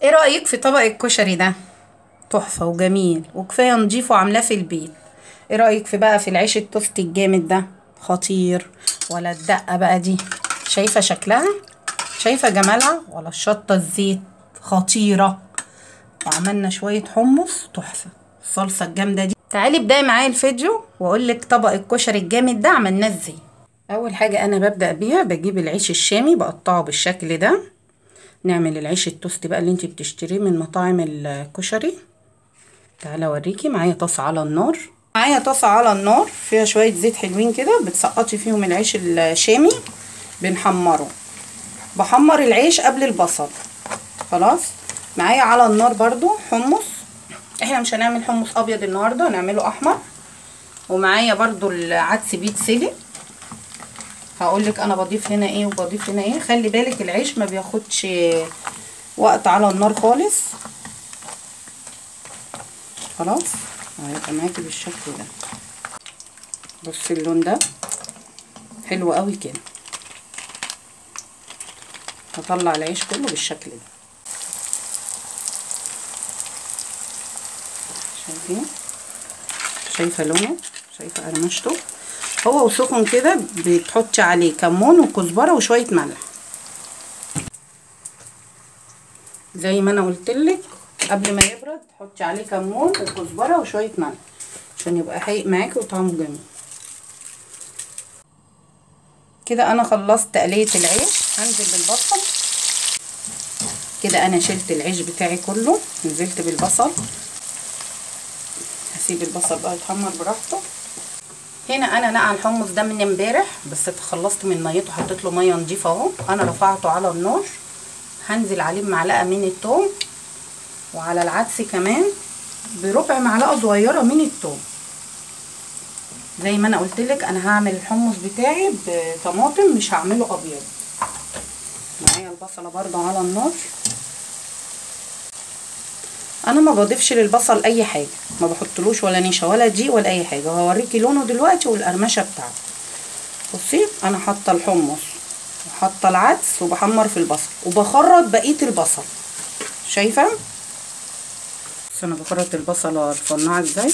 ايه رأيك في طبق الكشري ده؟ تحفة وجميل وكفاية نضيفه عاملاه في البيت. ايه رأيك في العيش التوست الجامد ده؟ خطير. ولا الدقة بقى دي؟ شايفة شكلها؟ شايفة جمالها؟ ولا الشطة الزيت؟ خطيرة. وعملنا شوية حمص تحفة. الصلصة الجامدة دي. تعالي ابدأي معايا الفيديو واقولك طبق الكشري الجامد ده عملناه ازاي. اول حاجة انا ببدأ بيها بجيب العيش الشامي بقطعه بالشكل ده. نعمل العيش التوست بقى اللي انتي بتشتريه من مطاعم الكشري. تعالى اوريكي. معايا طاسه على النار. فيها شويه زيت حلوين كده، بتسقطي فيهم العيش الشامي. بنحمره. بحمر العيش قبل البصل. خلاص. معايا على النار برضو حمص. احنا مش هنعمل حمص ابيض النهارده، هنعمله احمر. ومعايا برضو العدس بيتسلق. هقولك انا بضيف هنا ايه وبضيف هنا ايه. خلي بالك العيش ما بياخدش وقت على النار خالص. خلاص. هيبقى معاكي بالشكل ده. بصي اللون ده حلو قوي كده. هطلع العيش كله بالشكل ده. شايفين؟ شايفه لونه؟ شايفه قرمشته؟ هو وسخن كده بتحطي عليه كمون وكزبره وشويه ملح زي ما انا قلتلك. قبل ما يبرد تحطي عليه كمون وكزبره وشويه ملح عشان يبقى حقيق معاكي وطعمه جميل. كده انا خلصت تقليه العيش. هنزل بالبصل. كده انا شلت العيش بتاعي كله، نزلت بالبصل. هسيب البصل بقى يتحمر براحته. هنا انا نقع الحمص ده من امبارح بس اتخلصت من ميته، حطيت له ميه نضيفه اهو. انا رفعته على النار. هنزل عليه بمعلقه من الثوم وعلى العدس كمان بربع معلقه صغيره من الثوم. زي ما انا قلتلك انا هعمل الحمص بتاعي بطماطم، مش هعمله ابيض. معايا البصله برضو على النار. انا ما بضيفش للبصل اي حاجه، ما بحطلوش ولا نشا ولا دقيق ولا اي حاجه. وهوريكي لونه دلوقتي والقرمشه بتاعته. بصي انا حاطه الحمص وحاطه العدس وبحمر في البصل وبخرط بقيه البصل. شايفه؟ بس انا بخرط البصله رفنعه ازاي.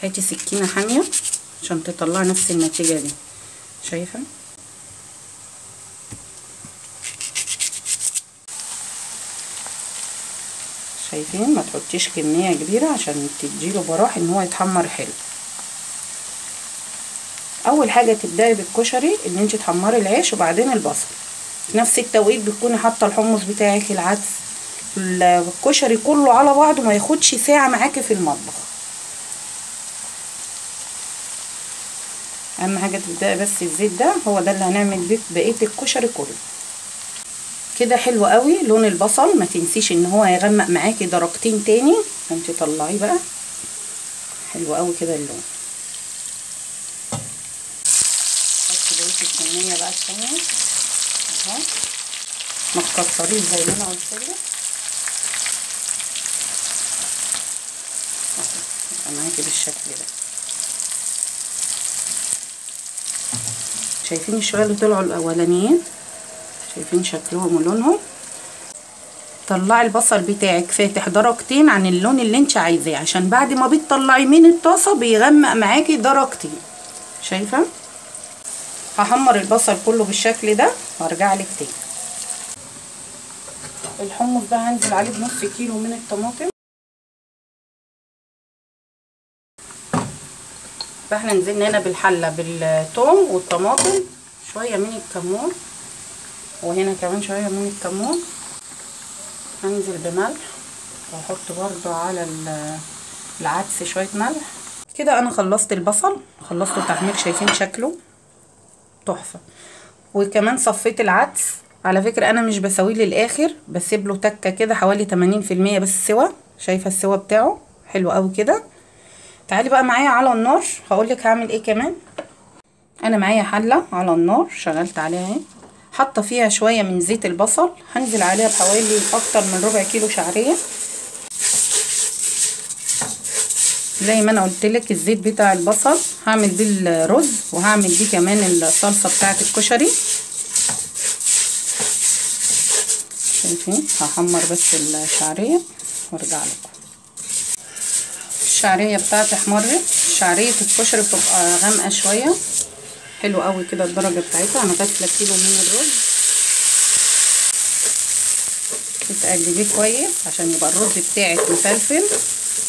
هاتي سكينه حاميه عشان تطلعي نفس النتيجه دي. شايفه؟ شايفين؟ ما تحطيش كميه كبيره عشان تديله براح ان هو يتحمر حلو. اول حاجه تبداي بالكشري ان انت تحمري العيش وبعدين البصل. في نفس التوقيت بتكوني حاطه الحمص بتاعك، العدس، الكشري كله على بعضه ما ياخدش ساعه معاكي في المطبخ. اهم حاجه تبداي بس الزيت ده هو ده اللي هنعمل بيه بقيه الكشري كله. كده حلو قوي لون البصل. ما تنسيش ان هو هيغمق معاكي درجتين تاني. انت طلعيه بقى. حلو قوي كده اللون. حطي بقيه الكميه بقى التانيه اهو. ما تكتريش زي ما انا قلتلك. يبقى معاكي بالشكل ده. شايفين الشويه اللي طلعوا الاولانيين؟ شايفين شكلهم ولونهم؟ طلعي البصل بتاعك فاتح درجتين عن اللون اللي انت عايزاه عشان بعد ما بتطلعي من الطاسه بيغمق معاكي درجتين. شايفه؟ هحمر البصل كله بالشكل ده وارجع لك تاني. الحمص ده هنزل عليه بنص كيلو من الطماطم. فاحنا نزلنا هنا بالحله بالثوم والطماطم، شويه من الكمون وهنا كمان شويه من الكمون. هنزل بملح واحط برضو على العدس شويه ملح. كده انا خلصت البصل، خلصت التحمير. شايفين شكله تحفه. وكمان صفيت العدس. على فكره انا مش بسويه للاخر، بسيب له تكه كده حوالي 80% بس سوا. شايفه السوا بتاعه حلو قوي كده. تعالي بقى معايا على النار هقولك هعمل ايه كمان. انا معايا حله على النار شغلت عليها اهي، حاطه فيها شويه من زيت البصل. هنزل عليها بحوالي اكتر من ربع كيلو شعريه. زي ما انا قلتلك الزيت بتاع البصل هعمل بيه الرز وهعمل بيه كمان الصلصه بتاعه الكشري. شايفين؟ هحمر بس الشعريه وارجع لكم. الشعريه بتاعتي احمرت. شعريه الكشري بتبقى غامقه شويه، حلو قوي كده الدرجه بتاعتها. انا غاسله كيلو من الرز. بتقلبيه كويس عشان يبقى الرز بتاعك مفلفل.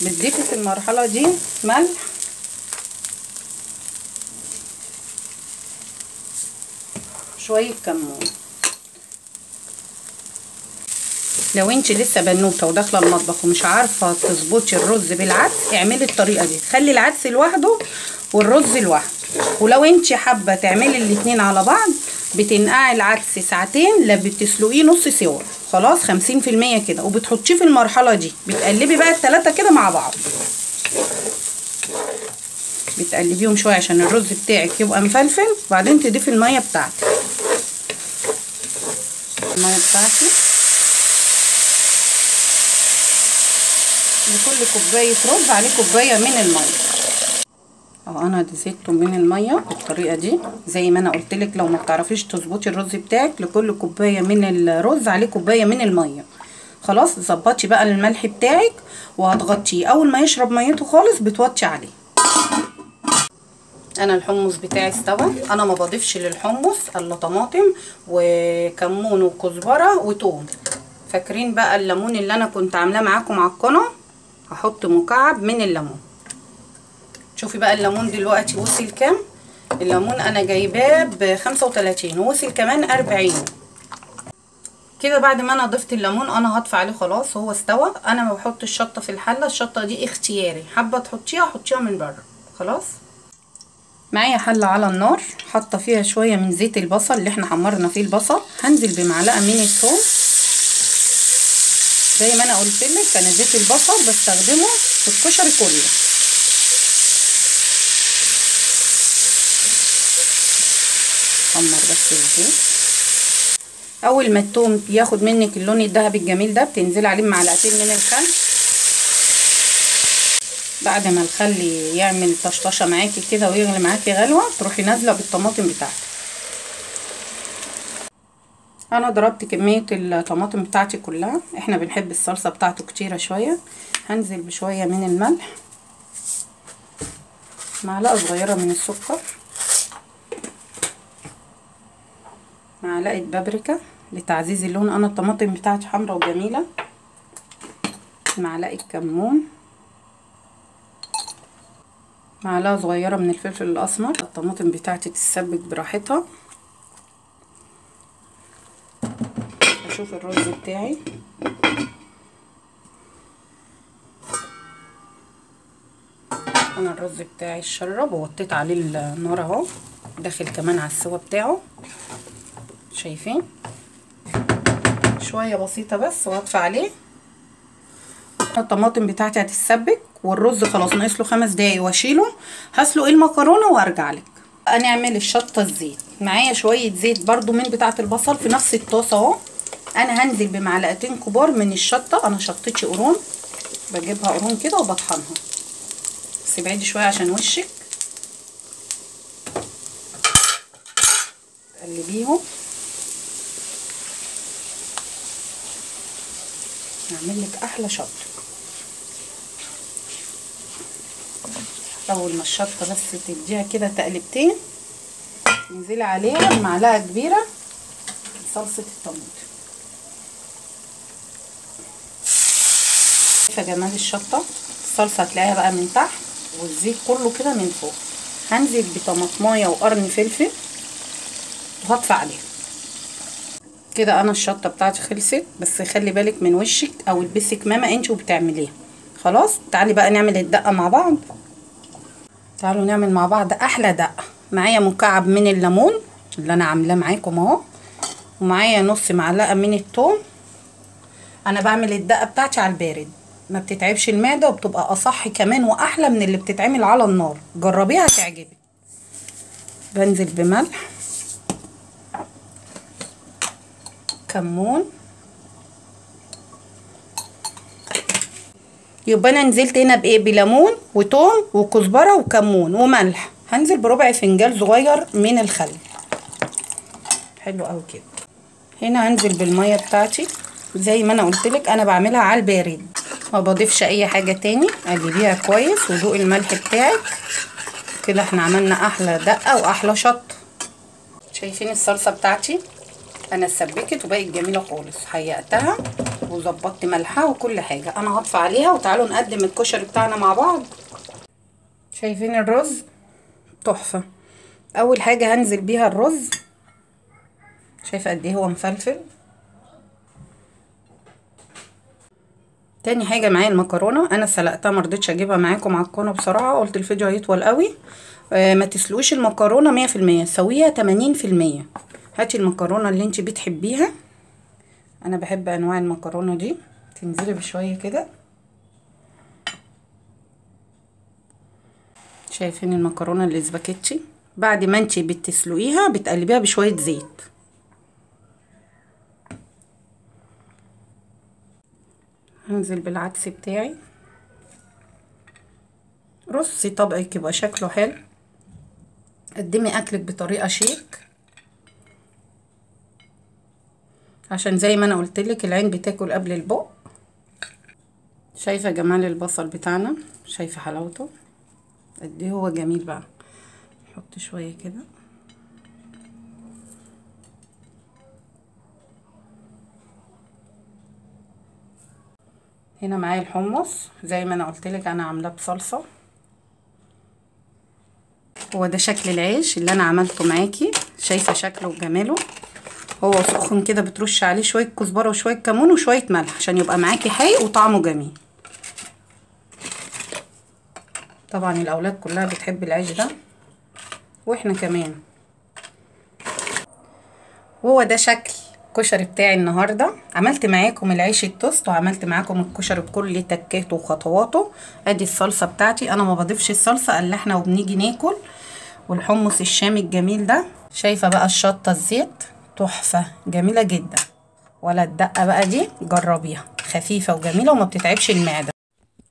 بتضيفي في المرحله دي ملح، شويه كمون. لو انت لسه بنوته وداخله المطبخ ومش عارفه تظبطي الرز بالعدس، اعملي الطريقه دي، خلي العدس لوحده والرز لوحده. ولو انت حابه تعملي الاتنين على بعض، بتنقعي العدس ساعتين، لا بتسلقيه نص سوا، خلاص 50% كده، وبتحطيه في المرحله دي. بتقلبي بقى التلاته كده مع بعض، بتقلبيهم شويه عشان الرز بتاعك يبقى مفلفل. وبعدين تضيفي الميه بتاعتك. الميه بتاعتي لكل كوبايه رز عليه كوبايه من الميه. اهو انا زيدته من الميه بالطريقه دي زي ما انا قلت لك. لو ما بتعرفيش تظبطي الرز بتاعك، لكل كوبايه من الرز عليه كوبايه من الميه. خلاص ظبطي بقى الملح بتاعك وهتغطيه. اول ما يشرب ميته خالص بتوطي عليه. انا الحمص بتاعي استوى. انا ما بضيفش للحمص الا طماطم وكمون وكزبره وتوم. فاكرين بقى الليمون اللي انا كنت عاملاه معاكم على القناه؟ هحط مكعب من الليمون. شوفي بقى الليمون دلوقتي وصل كام. الليمون انا جايباه ب35 ووصل كمان 40 كده. بعد ما انا ضفت الليمون انا هطفي عليه خلاص، هو استوى. انا ما بحط الشطه في الحله، الشطه دي اختياري، حابه تحطيها حطيها من بره. خلاص معايا حله على النار، حاطه فيها شويه من زيت البصل اللي احنا حمرنا فيه البصل. هنزل بمعلقه من الثوم. زي ما انا قلت لك، انا زيت البصل بستخدمه في الكشري كله. حمر بس الزيت. اول ما الثوم ياخد منك اللون الذهبي الجميل ده، بتنزلي عليه بمعلقتين من الخل. بعد ما الخل يعمل طشطشه معاكي كده ويغلي معاكي غلوه، تروحي نازله بالطماطم بتاعتك. انا ضربت كميه الطماطم بتاعتي كلها، احنا بنحب الصلصه بتاعته كتيره شويه. هنزل بشويه من الملح، معلقه صغيره من السكر، معلقه بابريكا لتعزيز اللون. انا الطماطم بتاعتي حمرا وجميله. معلقه كمون، معلقه صغيره من الفلفل الاسمر. الطماطم بتاعتي تتسبك براحتها. اشوف الرز بتاعي. انا الرز بتاعي اتشرب ووطيت عليه النار اهو، داخل كمان على السوا بتاعه. شايفين؟ شويه بسيطه بس وهطفي عليه. الطماطم بتاعتي هتتسبك والرز خلاص ناقص له 5 دقايق واشيله. هسلق المكرونه وارجع لك. نعمل الشطه الزيت. معايا شويه زيت برضو من بتاعه البصل في نفس الطاسه اهو. انا هنزل بمعلقتين كبار من الشطه. انا شطتي قرون، بجيبها قرون كده وبطحنها. بس ابعدي شويه عشان وشك. تقلبيهم. نعمل لك احلى شطه. اول ما الشطه بس تديها كده تقلبتين، انزلي عليها بمعلقه كبيره صلصه الطماطم. شايفه جمال الشطه؟ الصلصه هتلاقيها بقى من تحت والزيت كله كده من فوق. هنزل بطماطمايه وقرن فلفل وهطفي عليها كده. انا الشطه بتاعتي خلصت، بس خلي بالك من وشك او البسي كمامه انت وبتعمليها. خلاص تعالي بقى نعمل الدقه مع بعض. تعالوا نعمل مع بعض احلى دقه. معايا مكعب من الليمون اللي انا عاملاه معاكم اهو، ومعايا نص معلقه من الثوم. انا بعمل الدقه بتاعتي على البارد، ما بتتعبش المعده وبتبقى اصح كمان واحلى من اللي بتتعمل على النار. جربيها هتعجبك. بنزل بملح، كمون. يبقى انا نزلت هنا بايه؟ بليمون وتوم وكزبره وكمون وملح. هنزل بربع فنجان صغير من الخل. حلو قوي كده. هنا هنزل بالميه بتاعتي زي ما انا قلتلك انا بعملها على البارد، ما بضيفش اي حاجه تاني. قلبيها كويس وذوقي الملح بتاعك كده. احنا عملنا احلى دقه واحلى شط. شايفين الصلصه بتاعتي انا اتسبكت وبقت جميله خالص. حيقتها وظبطت ملحها وكل حاجه. انا هطفي عليها وتعالوا نقدم الكشري بتاعنا مع بعض. شايفين الرز تحفه. اول حاجه هنزل بيها الرز، شايفه قد ايه هو مفلفل. تاني حاجه معايا المكرونه، انا سلقتها مرضتش اجيبها معاكم معجنه بصراحه، قلت الفيديو هيطول قوي. ما تسلقوش المكرونه 100%، سويها 80%. هاتي المكرونه اللي انت بتحبيها، انا بحب انواع المكرونه دي. تنزلي بشويه كده. شايفين المكرونه الاسباجيتي بعد ما انت بتسلقيها بتقلبيها بشويه زيت. هنزل بالعدس بتاعي. رصي طبقك يبقى شكله حلو. قدمي اكلك بطريقه شيك، عشان زي ما انا قلتلك العين بتاكل قبل البق. شايفه جمال البصل بتاعنا، شايفه حلاوته قد ايه هو جميل. بقى نحط شويه كده. هنا معايا الحمص زي ما انا قلتلك انا عاملاه بصلصه. هو ده شكل العيش اللي انا عملته معاكي، شايفه شكله وجماله. هو سخن كده بترش عليه شويه كزبره وشويه كمون وشويه ملح عشان يبقى معاكي حي وطعمه جميل. طبعا الاولاد كلها بتحب العيش ده واحنا كمان. وهو ده شكل الكشري بتاعي النهارده. عملت معاكم العيش التوست وعملت معاكم الكشري بكل تكاته وخطواته. ادي الصلصه بتاعتي، انا ما بضيفش الصلصه الا احنا وبنيجي ناكل. والحمص الشامي الجميل ده. شايفه بقى الشطه الزيت تحفه جميله جدا. ولا الدقه بقى دي جربيها، خفيفه وجميله وما بتتعبش المعده.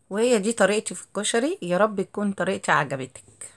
وهي دي طريقتي في الكشري. يا رب تكون طريقتي عجبتك.